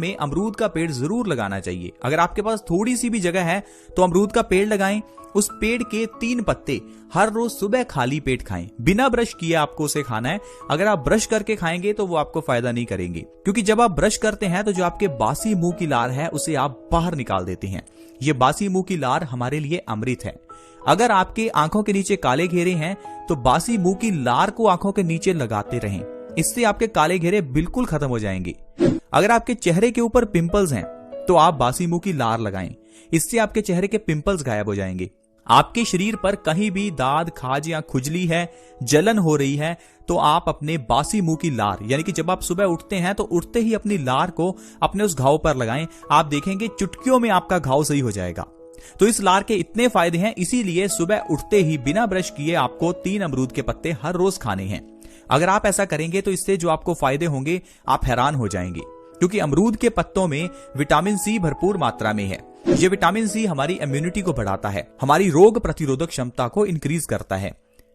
में अमरूद का पेड़ जरूर लगाना चाहिए। अगर आपके पास थोड़ी सी भी जगह है तो अमरूद का पेड़ लगाएं। उस पेड़ के 3 पत्ते हर रोज सुबह खाली पेट खाएं। बिना ब्रश किए आपको उसे खाना है। अगर आप ब्रश करके खाएंगे तो वो आपको फायदा नहीं करेंगे, क्योंकि जब आप ब्रश करते हैं तो जो आपके बासी मुंह की लार है उसे आप बाहर निकाल देते हैं। ये बासी मुंह की लार हमारे लिए अमृत है। अगर आपके आंखों के नीचे काले घेरे हैं तो बासी मुंह की लार को आंखों के नीचे लगाते रहें, इससे आपके काले घेरे बिल्कुल खत्म हो जाएंगे। अगर आपके चेहरे के ऊपर पिंपल्स हैं तो आप बासी मुंह की लार लगाएं, इससे आपके चेहरे के पिंपल्स गायब हो जाएंगे। आपके शरीर पर कहीं भी दाद, खाज या खुजली है, जलन हो रही है, तो आप अपने बासी मुंह की लार, यानी कि जब आप सुबह उठते हैं तो उठते ही अपनी लार को अपने उस घाव पर लगाएं। आप देखेंगे चुटकियों में आपका घाव सही हो जाएगा। तो इस लार के इतने फायदे हैं, इसीलिए सुबह उठते ही बिना ब्रश किए आपको 3 अमरूद के पत्ते हर रोज खाने हैं। अगर आप ऐसा करेंगे तो इससे जो आपको फायदे होंगे आप हैरान हो जाएंगे, क्योंकि अमरूद के पत्तों में विटामिन सी भरपूर मात्रा में है। ये विटामिन सी हमारी इम्यूनिटी को बढ़ाता है, हमारी रोग प्रतिरोधक क्षमता को इंक्रीज करता है।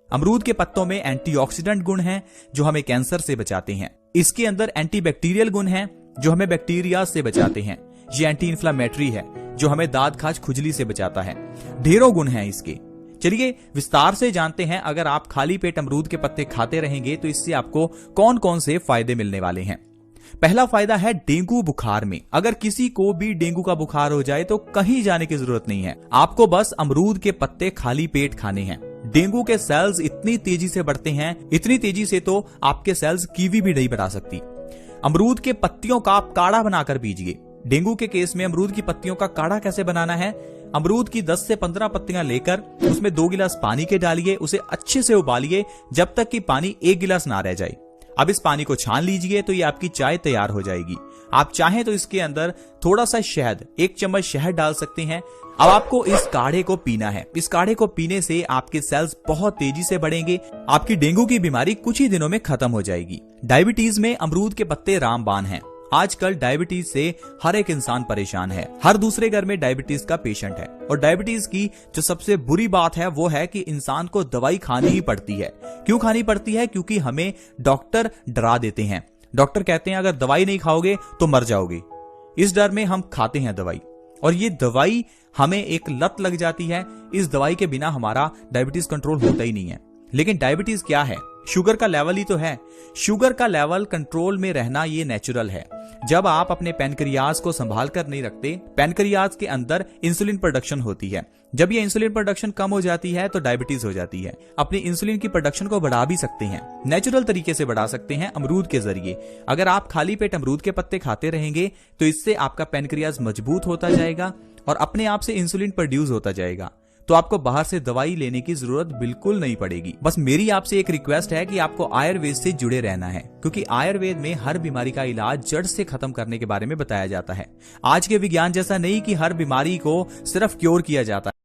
अमरूद के पत्तों में एंटीऑक्सीडेंट गुण हैं जो हमें कैंसर से बचाते हैं। इसके अंदर एंटीबैक्टीरियल गुण हैं जो हमें बैक्टीरिया से बचाते हैं। ये एंटी इन्फ्लामेटरी है जो हमें दाद, खाज, खुजली से बचाता है। ढेरों गुण हैं इसके। चलिए विस्तार से जानते हैं, अगर आप खाली पेट अमरूद के पत्ते खाते रहेंगे तो इससे आपको कौन कौन से फायदे मिलने वाले हैं। पहला फायदा है डेंगू बुखार में। अगर किसी को भी डेंगू का बुखार हो जाए तो कहीं जाने की जरूरत नहीं है, आपको बस अमरूद के पत्ते खाली पेट खाने हैं। डेंगू के सेल्स इतनी तेजी से बढ़ते हैं, इतनी तेजी से तो आपके सेल्स कीवी भी नहीं बना सकती। अमरूद के पत्तियों का आप काढ़ा बनाकर पीजिए। डेंगू के केस में अमरूद की पत्तियों का काढ़ा कैसे बनाना है? अमरूद की 10 से 15 पत्तियां लेकर उसमें 2 गिलास पानी के डालिए, उसे अच्छे से उबालिए जब तक कि पानी 1 गिलास ना रह जाए। अब इस पानी को छान लीजिए तो ये आपकी चाय तैयार हो जाएगी। आप चाहें तो इसके अंदर थोड़ा सा शहद, 1 चम्मच शहद डाल सकते हैं। अब आपको इस काढ़े को पीना है। इस काढ़े को पीने से आपके सेल्स बहुत तेजी से बढ़ेंगे, आपकी डेंगू की बीमारी कुछ ही दिनों में खत्म हो जाएगी। डायबिटीज में अमरूद के पत्ते रामबाण हैं। आजकल डायबिटीज से हर एक इंसान परेशान है। हर दूसरे घर में डायबिटीज का पेशेंट है। और डायबिटीज की जो सबसे बुरी बात है वो है कि इंसान को दवाई खानी ही पड़ती है। क्यों खानी पड़ती है? क्योंकि हमें डॉक्टर डरा देते हैं। डॉक्टर कहते हैं अगर दवाई नहीं खाओगे तो मर जाओगे। इस डर में हम खाते हैं दवाई, और ये दवाई हमें एक लत लग जाती है। इस दवाई के बिना हमारा डायबिटीज कंट्रोल होता ही नहीं है। लेकिन डायबिटीज क्या है? शुगर का लेवल ही तो है। शुगर का लेवल कंट्रोल में रहना ये नेचुरल है। जब आप अपने पैनक्रियाज को संभाल कर नहीं रखते, पैनक्रियाज के अंदर इंसुलिन प्रोडक्शन होती है। जब ये इंसुलिन प्रोडक्शन कम हो जाती है तो डायबिटीज हो जाती है। अपनी इंसुलिन की प्रोडक्शन को बढ़ा भी सकते हैं, नेचुरल तरीके से बढ़ा सकते हैं अमरूद के जरिए। अगर आप खाली पेट अमरूद के पत्ते खाते रहेंगे तो इससे आपका पैनक्रियाज मजबूत होता जाएगा और अपने आप से इंसुलिन प्रोड्यूस होता जाएगा। तो आपको बाहर से दवाई लेने की जरूरत बिल्कुल नहीं पड़ेगी। बस मेरी आपसे एक रिक्वेस्ट है कि आपको आयुर्वेद से जुड़े रहना है, क्योंकि आयुर्वेद में हर बीमारी का इलाज जड़ से खत्म करने के बारे में बताया जाता है। आज के विज्ञान जैसा नहीं कि हर बीमारी को सिर्फ क्योर किया जाता है।